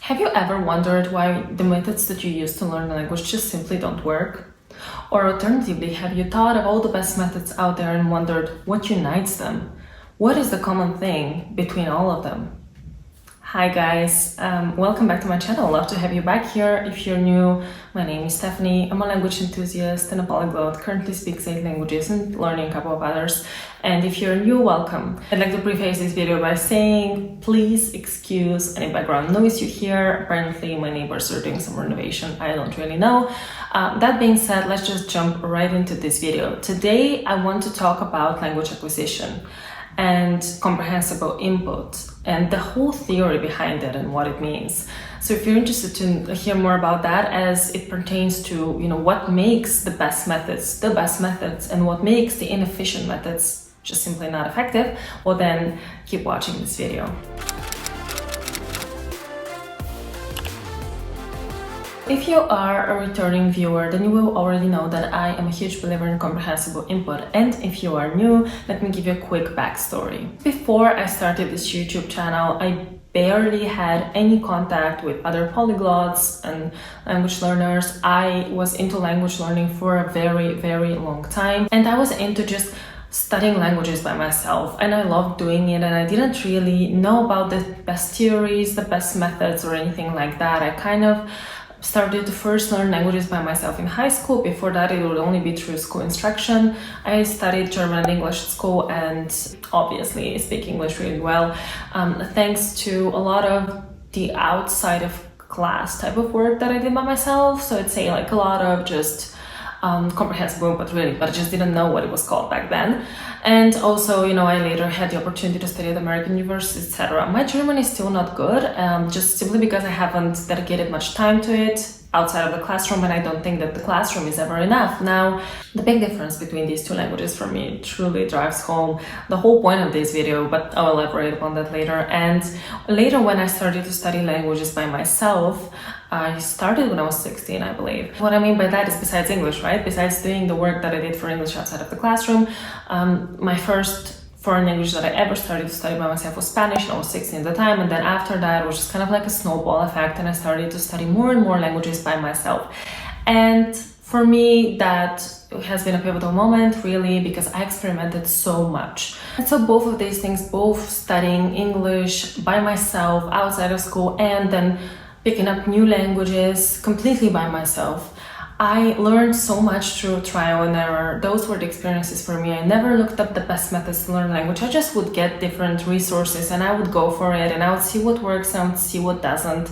Have you ever wondered why the methods that you use to learn a language just simply don't work? Or alternatively, have you thought of all the best methods out there and wondered what unites them? What is the common thing between all of them? Hi guys, welcome back to my channel. Love to have you back here. If you're new, my name is Stephanie. I'm a language enthusiast and a polyglot, currently speaks 8 languages and learning a couple of others. And if you're new, welcome. I'd like to preface this video by saying, please excuse any background noise you hear. Apparently my neighbors are doing some renovation, I don't really know. That being said, let's just jump right into this video. Today I want to talk about language acquisition and comprehensible input and the whole theory behind it and what it means. So if you're interested to hear more about that as it pertains to, what makes the best methods and what makes the inefficient methods just simply not effective, well then keep watching this video. If you are a returning viewer, then you will already know that I am a huge believer in comprehensible input. And if you are new, let me give you a quick backstory. Before I started this YouTube channel, I barely had any contact with other polyglots and language learners. I was into language learning for a very, very long time. And I was into just studying languages by myself, and I loved doing it, and I didn't really know about the best theories, the best methods or anything like that. I kind of started to first learn languages by myself in high school. Before that, it would only be through school instruction. I studied German and English at school and obviously speak English really well, thanks to a lot of the outside of class type of work that I did by myself. So I'd say like a lot of just comprehensible input really, but I just didn't know what it was called back then. And also, I later had the opportunity to study at American universities, etc. My German is still not good, just simply because I haven't dedicated much time to it outside of the classroom, and I don't think that the classroom is ever enough. Now, the big difference between these two languages for me truly drives home the whole point of this video, but I'll elaborate upon that later. And later, when I started to study languages by myself, I started when I was 16, I believe. What I mean by that is besides English, right? Besides doing the work that I did for English outside of the classroom, my first foreign language that I ever started to study by myself was Spanish, and I was 16 at the time. And then after that, it was just kind of like a snowball effect, and I started to study more and more languages by myself. And for me, that has been a pivotal moment, really, because I experimented so much. And so both of these things, both studying English by myself outside of school and then picking up new languages completely by myself, I learned so much through trial and error. Those were the experiences for me. I never looked up the best methods to learn language. I just would get different resources and I would go for it, and I would see what works and I would see what doesn't.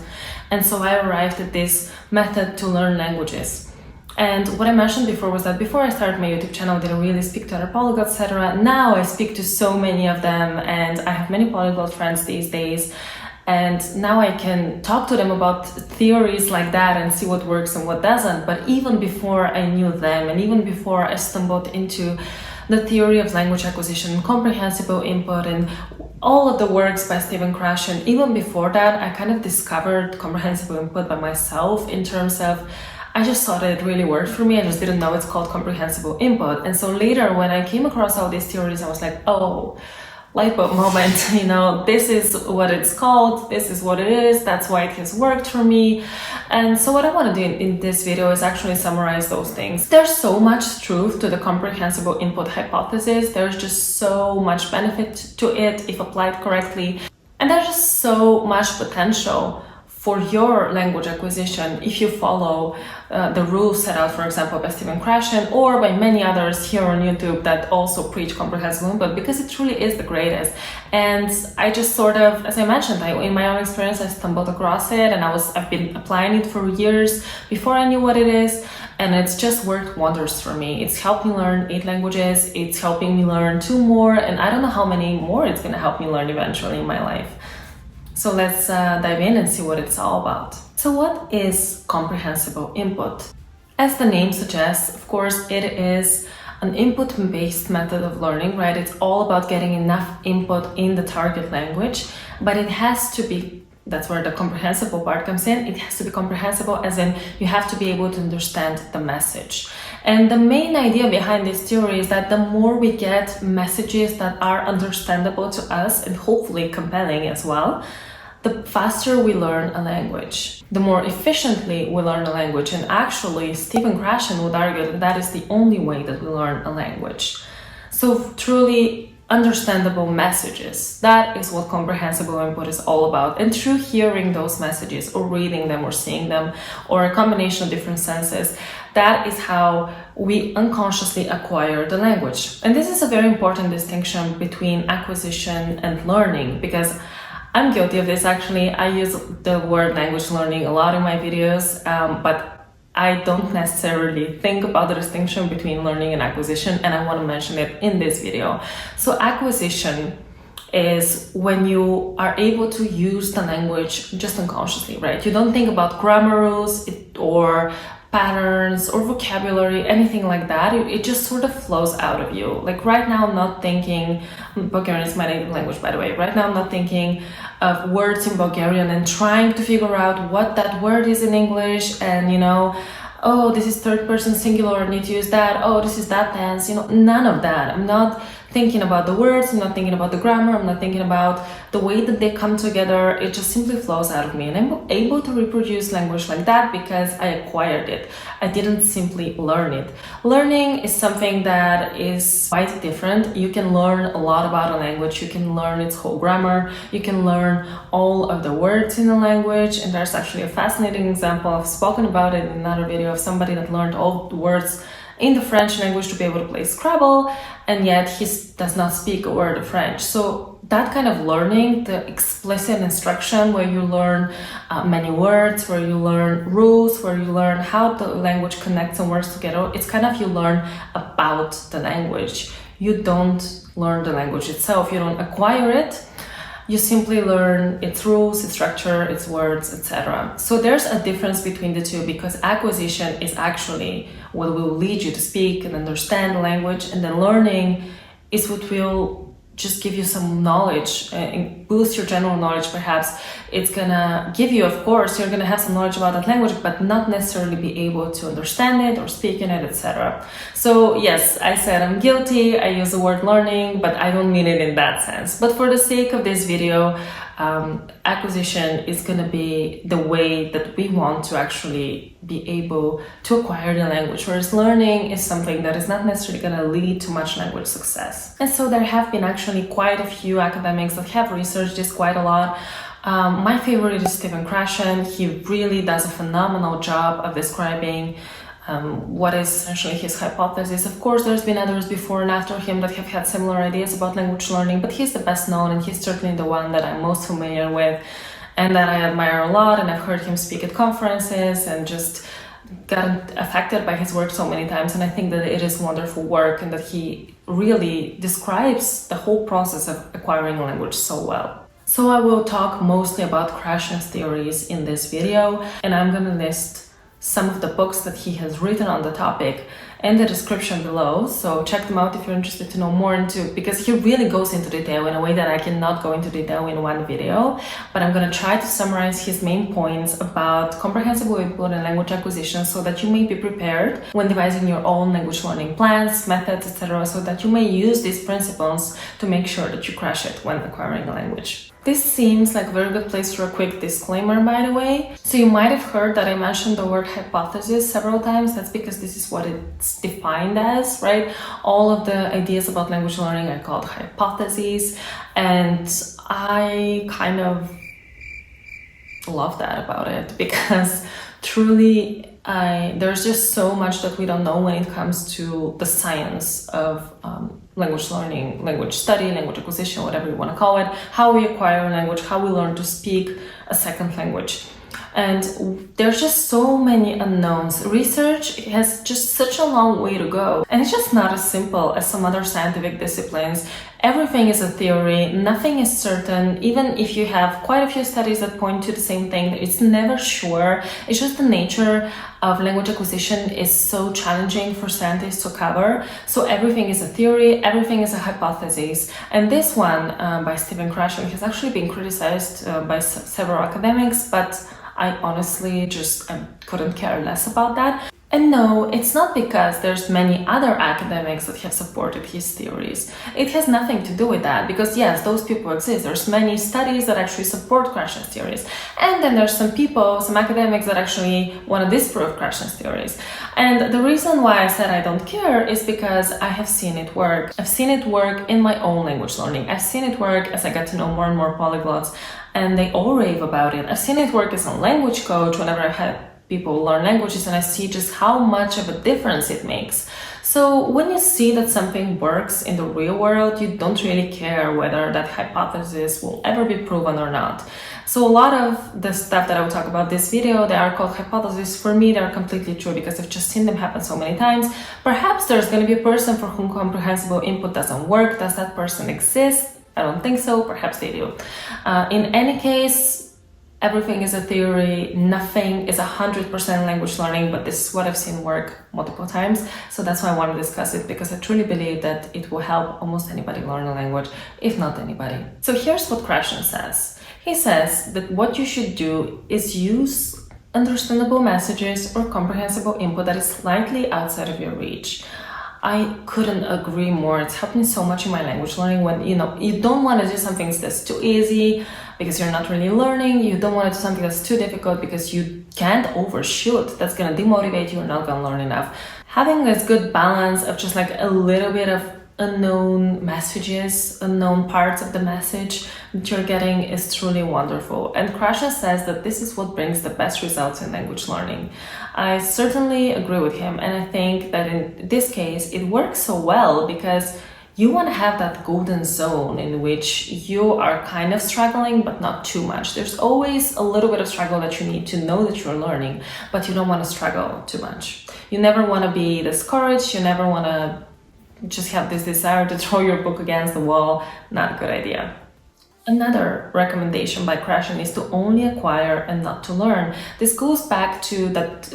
And so I arrived at this method to learn languages. And what I mentioned before was that before I started my YouTube channel, I didn't really speak to other polyglots, etc. Now I speak to so many of them, and I have many polyglot friends these days. And now I can talk to them about theories like that and see what works and what doesn't. But even before I knew them, and even before I stumbled into the theory of language acquisition, comprehensible input, and all of the works by Stephen Krashen, even before that, I kind of discovered comprehensible input by myself in terms of I just thought that it really worked for me. I just didn't know it's called comprehensible input. And so later when I came across all these theories, I was like, oh, light bulb moment, this is what it's called, this is what it is, that's why it has worked for me. And so what I want to do in this video is actually summarize those things. There's so much truth to the comprehensible input hypothesis. There's just so much benefit to it if applied correctly. And there's just so much potential for your language acquisition if you follow the rules set out, for example, by Stephen Krashen or by many others here on YouTube that also preach comprehensible input, because it truly is the greatest. And I just sort of, as I mentioned, in my own experience, I stumbled across it, and I've been applying it for years before I knew what it is, and it's just worked wonders for me. It's helped me learn 8 languages, it's helping me learn 2 more, and I don't know how many more it's gonna help me learn eventually in my life. So let's dive in and see what it's all about. So what is comprehensible input? As the name suggests, of course, it is an input-based method of learning, right? It's all about getting enough input in the target language, but it has to be, that's where the comprehensible part comes in, it has to be comprehensible as in you have to be able to understand the message. And the main idea behind this theory is that the more we get messages that are understandable to us and hopefully compelling as well, the faster we learn a language, the more efficiently we learn a language. And actually, Stephen Krashen would argue that that is the only way that we learn a language. So truly understandable messages, that is what comprehensible input is all about. And through hearing those messages or reading them or seeing them or a combination of different senses, that is how we unconsciously acquire the language. And this is a very important distinction between acquisition and learning, because I'm guilty of this. Actually, I use the word language learning a lot in my videos, but I don't necessarily think about the distinction between learning and acquisition, and I want to mention it in this video. So acquisition is when you are able to use the language just unconsciously, right? You don't think about grammar rules or patterns or vocabulary, anything like that. It just sort of flows out of you. Like right now, I'm not thinking, Bulgarian is my native language, by the way. Right now, I'm not thinking of words in Bulgarian and trying to figure out what that word is in English and, you know, oh, this is third person singular, I need to use that. Oh, this is that tense, you know, none of that. I'm not thinking about the words, I'm not thinking about the grammar, I'm not thinking about the way that they come together. It just simply flows out of me, and I'm able to reproduce language like that because I acquired it. I didn't simply learn it. Learning is something that is quite different. You can learn a lot about a language, you can learn its whole grammar, you can learn all of the words in the language, and there's actually a fascinating example, I've spoken about it in another video, of somebody that learned all the words in the French language to be able to play Scrabble, and yet he does not speak a word of French. So that kind of learning, the explicit instruction where you learn many words, where you learn rules, where you learn how the language connects and works together, it's kind of you learn about the language. You don't learn the language itself, you don't acquire it. You simply learn its rules, its structure, its words, etc. So there's a difference between the two, because acquisition is actually what will lead you to speak and understand the language, and then learning is what will just give you some knowledge and boost your general knowledge. Perhaps it's gonna give you, of course, you're gonna have some knowledge about that language, but not necessarily be able to understand it or speak in it, etc. So yes, I said I'm guilty, I use the word learning, but I don't mean it in that sense. But for the sake of this video, acquisition is going to be the way that we want to actually be able to acquire the language, whereas learning is something that is not necessarily going to lead to much language success. And so there have been actually quite a few academics that have researched this quite a lot. My favorite is Stephen Krashen. He really does a phenomenal job of describing what is essentially his hypothesis. Of course, there's been others before and after him that have had similar ideas about language learning, but he's the best known, and he's certainly the one that I'm most familiar with and that I admire a lot. And I've heard him speak at conferences and just gotten affected by his work so many times. And I think that it is wonderful work, and that he really describes the whole process of acquiring a language so well. So I will talk mostly about Krashen's theories in this video, and I'm going to list some of the books that he has written on the topic in the description below, so check them out if you're interested to know more into, because he really goes into detail in a way that I cannot go into detail in one video. But I'm going to try to summarize his main points about comprehensible input and language acquisition, so that you may be prepared when devising your own language learning plans, methods, etc., so that you may use these principles to make sure that you crush it when acquiring a language. This seems like a very good place for a quick disclaimer, by the way. So you might have heard that I mentioned the word hypothesis several times. That's because this is what it's defined as, right? All of the ideas about language learning are called hypotheses, and I kind of love that about it, because truly there's just so much that we don't know when it comes to the science of language learning, language study, language acquisition, whatever you want to call it, how we acquire a language, how we learn to speak a second language. And there's just so many unknowns. Research has just such a long way to go. And it's just not as simple as some other scientific disciplines. Everything is a theory, nothing is certain. Even if you have quite a few studies that point to the same thing, it's never sure. It's just the nature of language acquisition is so challenging for scientists to cover. So everything is a theory, everything is a hypothesis. And this one by Stephen Krashen has actually been criticized by several academics, but I honestly just couldn't care less about that. And no, it's not because there's many other academics that have supported his theories. It has nothing to do with that, because yes, those people exist. There's many studies that actually support Krashen's theories. And then there's some people, some academics that actually want to disprove Krashen's theories. And the reason why I said I don't care is because I have seen it work. I've seen it work in my own language learning. I've seen it work as I get to know more and more polyglots, and they all rave about it. I've seen it work as a language coach whenever I had people learn languages, and I see just how much of a difference it makes. So when you see that something works in the real world, you don't really care whether that hypothesis will ever be proven or not. So a lot of the stuff that I will talk about this video, they are called hypotheses. For me, they're completely true because I've just seen them happen so many times. Perhaps there's going to be a person for whom comprehensible input doesn't work. Does that person exist? I don't think so. Perhaps they do. In any case, everything is a theory, nothing is 100% language learning, but this is what I've seen work multiple times. So that's why I want to discuss it, because I truly believe that it will help almost anybody learn a language, if not anybody. So here's what Krashen says. He says that what you should do is use understandable messages or comprehensible input that is slightly outside of your reach. I couldn't agree more. It's helped me so much in my language learning when, you don't want to do something that's too easy because you're not really learning. You don't want to do something that's too difficult because you can't overshoot. That's going to demotivate you. You're not going to learn enough. Having this good balance of just like a little bit of unknown messages, unknown parts of the message that you're getting is truly wonderful. And Krashen says that this is what brings the best results in language learning. I certainly agree with him, and I think that in this case it works so well because you want to have that golden zone in which you are kind of struggling but not too much. There's always a little bit of struggle that you need to know that you're learning, but you don't want to struggle too much. You never want to be discouraged. You never want to just have this desire to throw your book against the wall. Not a good idea. Another recommendation by Krashen is to only acquire and not to learn. This goes back to that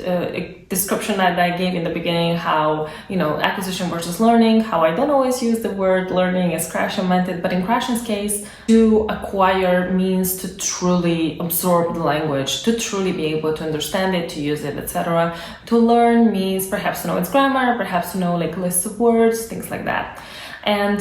description that I gave in the beginning, how, acquisition versus learning, how I don't always use the word learning as Krashen meant it, but in Krashen's case, to acquire means to truly absorb the language, to truly be able to understand it, to use it, etc. To learn means perhaps to know its grammar, perhaps to know like lists of words, things like that. And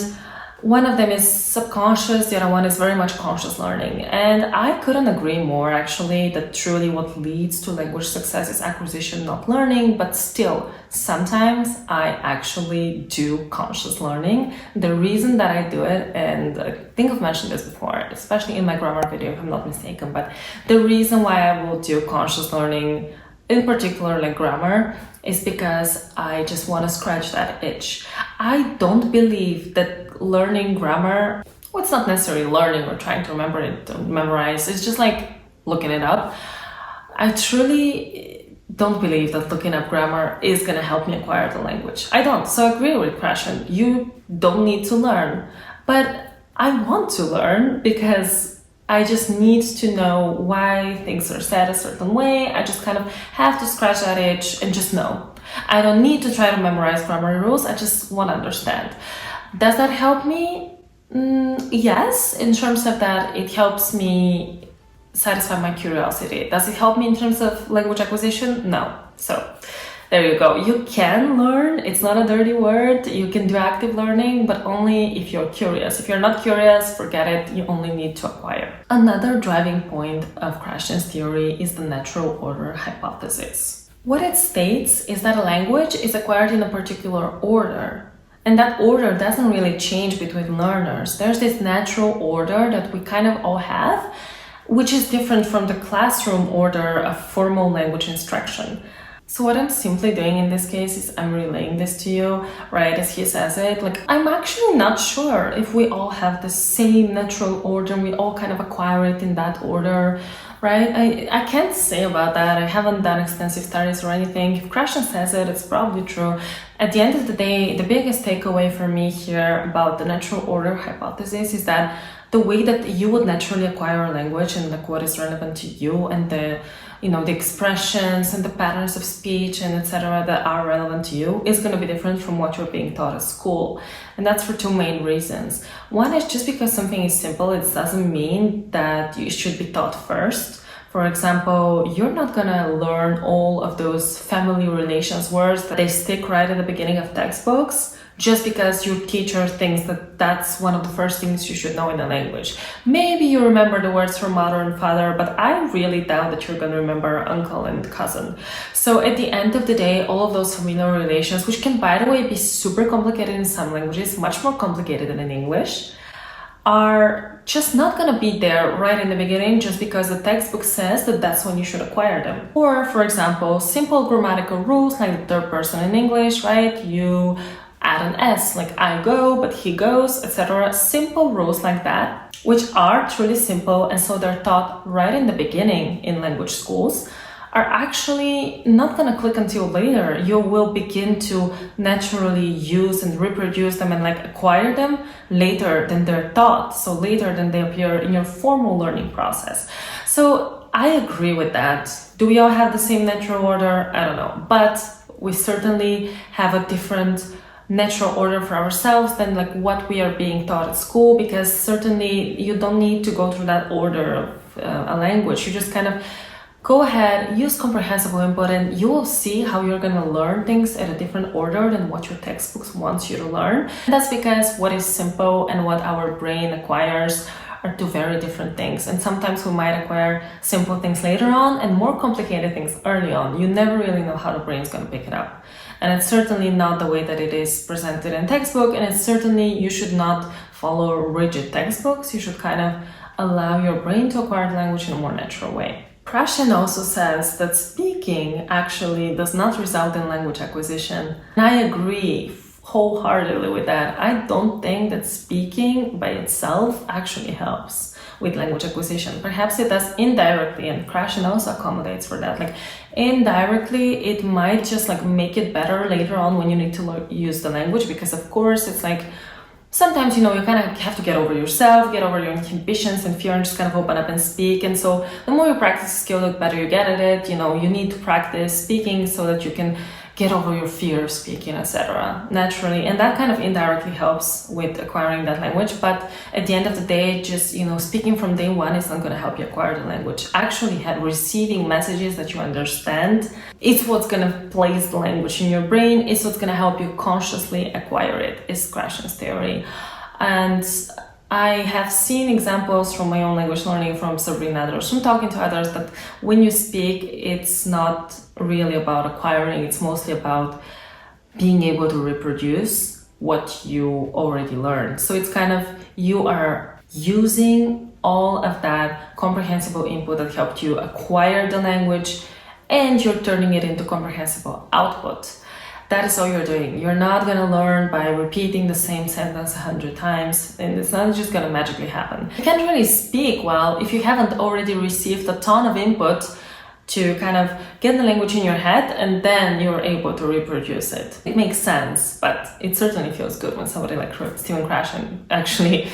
one of them is subconscious, the other one is very much conscious learning. And I couldn't agree more, actually, that truly what leads to language success is acquisition, not learning. But still, sometimes I actually do conscious learning. The reason that I do it, and I think I've mentioned this before, especially in my grammar video, if I'm not mistaken, but the reason why I will do conscious learning, in particular like grammar, is because I just want to scratch that itch. I don't believe that learning grammar, well, it's not necessarily learning or trying to remember it or memorize, it's just like looking it up. I truly don't believe that looking up grammar is going to help me acquire the language. I don't. So I agree with Krashen. You don't need to learn. But I want to learn because I just need to know why things are said a certain way. I just kind of have to scratch that itch and just know. I don't need to try to memorize grammar rules. I just want to understand. Does that help me? Yes, in terms of that, it helps me satisfy my curiosity. Does it help me in terms of language acquisition? No. So there you go. You can learn. It's not a dirty word. You can do active learning, but only if you're curious. If you're not curious, forget it. You only need to acquire. Another driving point of Krashen's theory is the natural order hypothesis. What it states is that a language is acquired in a particular order. And that order doesn't really change between learners. There's this natural order that we kind of all have, which is different from the classroom order of formal language instruction. So what I'm simply doing in this case is I'm relaying this to you, right, as he says it. Like, I'm actually not sure if we all have the same natural order, we all kind of acquire it in that order, right? I can't say about that. I haven't done extensive studies or anything. If Krashen says it, it's probably true. At the end of the day, the biggest takeaway for me here about the natural order hypothesis is that the way that you would naturally acquire a language and like what is relevant to you and the expressions and the patterns of speech and etc. that are relevant to you is going to be different from what you're being taught at school. And that's for two main reasons. One is just because something is simple, it doesn't mean that you should be taught first. For example, you're not gonna learn all of those family relations words that they stick right at the beginning of textbooks just because your teacher thinks that that's one of the first things you should know in a language. Maybe you remember the words for mother and father, but I really doubt that you're gonna remember uncle and cousin. So at the end of the day, all of those familiar relations, which can, by the way, be super complicated in some languages, much more complicated than in English, are just not going to be there right in the beginning just because the textbook says that that's when you should acquire them. Or, for example, simple grammatical rules like the third person in English, right? You add an S, like I go, but he goes, etc. Simple rules like that, which are truly simple, and so they're taught right in the beginning in language schools, are actually not going to click until later. You will begin to naturally use and reproduce them and like acquire them later than they're taught, so later than they appear in your formal learning process. So I agree with that. Do we all have the same natural order? I don't know, but we certainly have a different natural order for ourselves than like what we are being taught at school, because certainly you don't need to go through that order of a language. You just kind of go ahead, use comprehensible input, and you will see how you're going to learn things at a different order than what your textbooks wants you to learn. And that's because what is simple and what our brain acquires are two very different things. And sometimes we might acquire simple things later on and more complicated things early on. You never really know how the brain's going to pick it up. And it's certainly not the way that it is presented in textbook. And it's certainly, you should not follow rigid textbooks. You should kind of allow your brain to acquire the language in a more natural way. Krashen also says that speaking actually does not result in language acquisition. And I agree wholeheartedly with that. I don't think that speaking by itself actually helps with language acquisition. Perhaps it does indirectly, and Krashen also accommodates for that. Like indirectly, it might just like make it better later on when you need to use the language, because of course it's like sometimes, you know, you kind of have to get over yourself, get over your inhibitions and fear, and just kind of open up and speak. And so the more you practice the skill, the better you get at it. You know, you need to practice speaking so that you can get over your fear of speaking, etc. naturally. And that kind of indirectly helps with acquiring that language. But at the end of the day, just, you know, speaking from day one is not going to help you acquire the language. Actually, receiving messages that you understand is what's going to place the language in your brain, is what's going to help you consciously acquire it, is Krashen's theory. And I have seen examples from my own language learning, from Sabrina, others, from talking to others, that when you speak, it's not really about acquiring, it's mostly about being able to reproduce what you already learned. So it's kind of, you are using all of that comprehensible input that helped you acquire the language, and you're turning it into comprehensible output. That is all you're doing. You're not going to learn by repeating the same sentence 100 times, and it's not just going to magically happen. You can't really speak well if you haven't already received a ton of input to kind of get the language in your head, and then you're able to reproduce it. It makes sense, but it certainly feels good when somebody like Stephen Krashen actually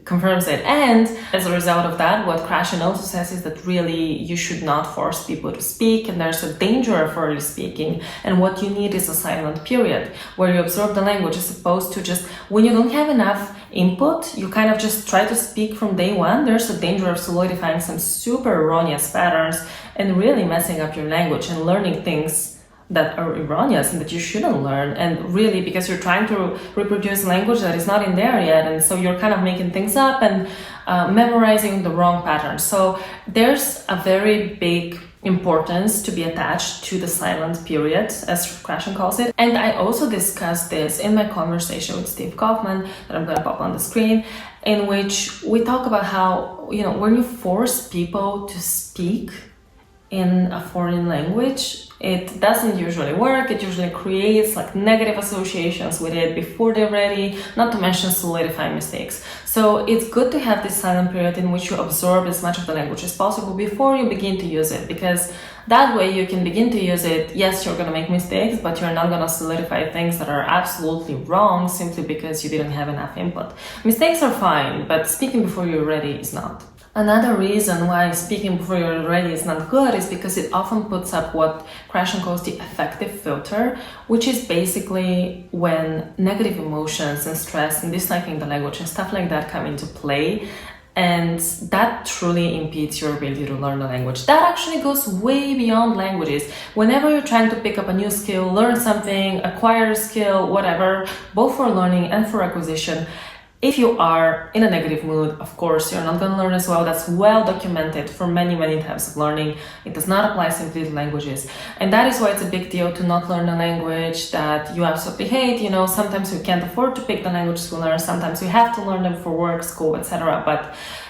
confirms it. And as a result of that, what Krashen also says is that really you should not force people to speak, and there's a danger of early speaking. And what you need is a silent period where you absorb the language, as opposed to just when you don't have enough input, you kind of just try to speak from day one. There's a danger of solidifying some super erroneous patterns and really messing up your language and learning things that are erroneous and that you shouldn't learn. And really, because you're trying to reproduce language that is not in there yet, and so you're kind of making things up and memorizing the wrong patterns. So there's a very big importance to be attached to the silent period, as Krashen calls it. And I also discussed this in my conversation with Steve Kaufman that I'm going to pop on the screen, in which we talk about how, you know, when you force people to speak in a foreign language, it doesn't usually work. It usually creates like negative associations with it before they're ready, not to mention solidifying mistakes. So it's good to have this silent period in which you absorb as much of the language as possible before you begin to use it, because that way you can begin to use it. Yes, you're going to make mistakes, but you're not going to solidify things that are absolutely wrong simply because you didn't have enough input. Mistakes are fine, but speaking before you're ready is not. Another reason why speaking before you're ready is not good is because it often puts up what Krashen calls the affective filter, which is basically when negative emotions and stress and disliking the language and stuff like that come into play, and that truly impedes your ability to learn the language. That actually goes way beyond languages. Whenever you're trying to pick up a new skill, learn something, acquire a skill, whatever, both for learning and for acquisition, if you are in a negative mood, of course, you're not going to learn as well. That's well documented for many, many types of learning. It does not apply simply to languages. And that is why it's a big deal to not learn a language that you absolutely hate. You know, sometimes we can't afford to pick the languages we learn. Sometimes we have to learn them for work, school, etc. But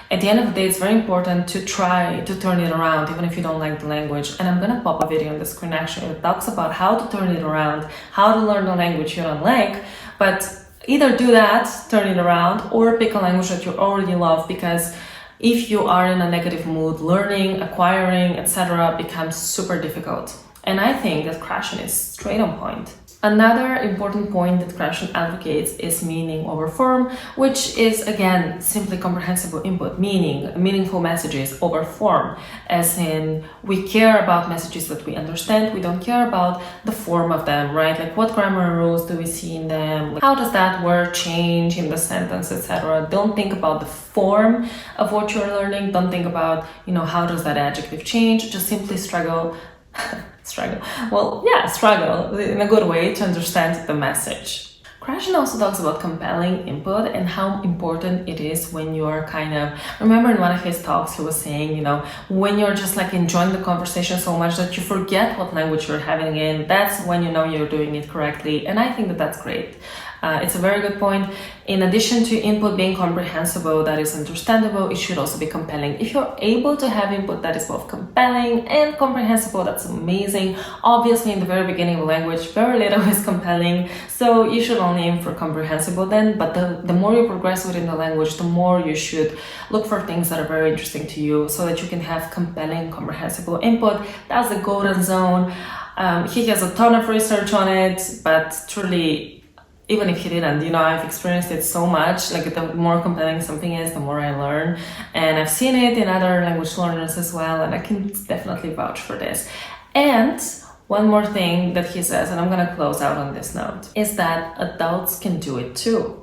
at the end of the day, it's very important to try to turn it around, even if you don't like the language. And I'm going to pop a video on the screen actually that talks about how to turn it around, how to learn a language you don't like. But either do that, turn it around, or pick a language that you already love, because if you are in a negative mood, learning, acquiring, etc. becomes super difficult. And I think that Krashen is straight on point. Another important point that Krashen advocates is meaning over form, which is again simply comprehensible input, meaning meaningful messages over form, as in we care about messages that we understand, we don't care about the form of them, right? Like what grammar rules do we see in them, like how does that word change in the sentence, etc. Don't think about the form of what you're learning, don't think about, you know, how does that adjective change, just simply struggle in a good way to understand the message. Krashen also talks about compelling input and how important it is when you're remember in one of his talks he was saying, you know, when you're just like enjoying the conversation so much that you forget what language you're having in, that's when you know you're doing it correctly. And I think that that's great. It's a very good point. In addition to input being comprehensible, that is understandable, it should also be compelling. If you're able to have input that is both compelling and comprehensible, that's amazing. Obviously, in the very beginning of a language, very little is compelling, so you should only aim for comprehensible then, but the more you progress within the language, the more you should look for things that are very interesting to you so that you can have compelling, comprehensible input. That's the golden zone. He has a ton of research on it, but truly, even if he didn't, you know, I've experienced it so much. Like the more compelling something is, the more I learn. And I've seen it in other language learners as well, and I can definitely vouch for this. And one more thing that he says, and I'm gonna close out on this note, is that adults can do it too.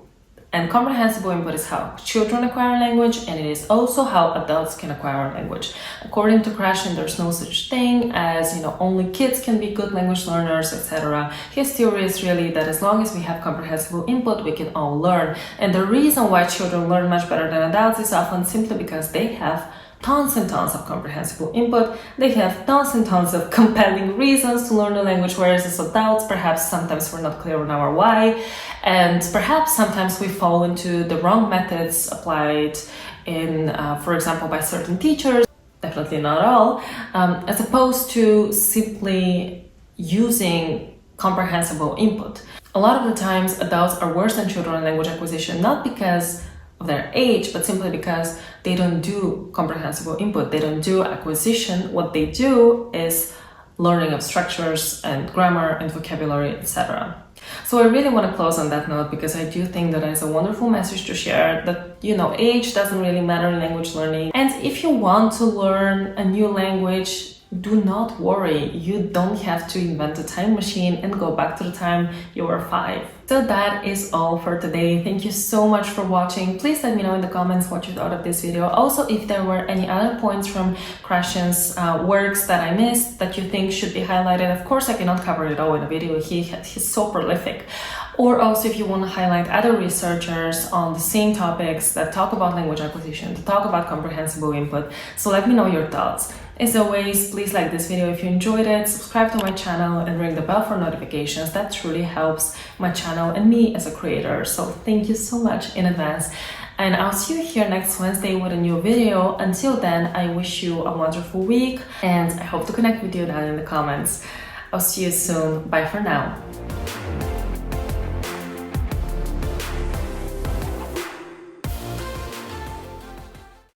And comprehensible input is how children acquire language, and it is also how adults can acquire language. According to Krashen, there's no such thing as, you know, only kids can be good language learners, etc. His theory is really that as long as we have comprehensible input, we can all learn. And the reason why children learn much better than adults is often simply because they have tons and tons of comprehensible input, they have tons and tons of compelling reasons to learn the language, whereas as adults, perhaps sometimes we're not clear on our why, and perhaps sometimes we fall into the wrong methods applied in, for example, by certain teachers, definitely not all, as opposed to simply using comprehensible input. A lot of the times, adults are worse than children in language acquisition, not because of their age, but simply because they don't do comprehensible input, they don't do acquisition. What they do is learning of structures and grammar and vocabulary, etc. So I really want to close on that note, because I do think that it's a wonderful message to share, that, you know, age doesn't really matter in language learning. And if you want to learn a new language, do not worry, you don't have to invent a time machine and go back to the time you were 5. So that is all for today. Thank you so much for watching. Please let me know in the comments what you thought of this video. Also, if there were any other points from Krashen's works that I missed that you think should be highlighted. Of course, I cannot cover it all in a video. He's so prolific. Or also, if you want to highlight other researchers on the same topics that talk about language acquisition, to talk about comprehensible input, so let me know your thoughts. As always, please like this video if you enjoyed it, subscribe to my channel and ring the bell for notifications. That truly helps my channel and me as a creator. So thank you so much in advance. And I'll see you here next Wednesday with a new video. Until then, I wish you a wonderful week and I hope to connect with you down in the comments. I'll see you soon. Bye for now.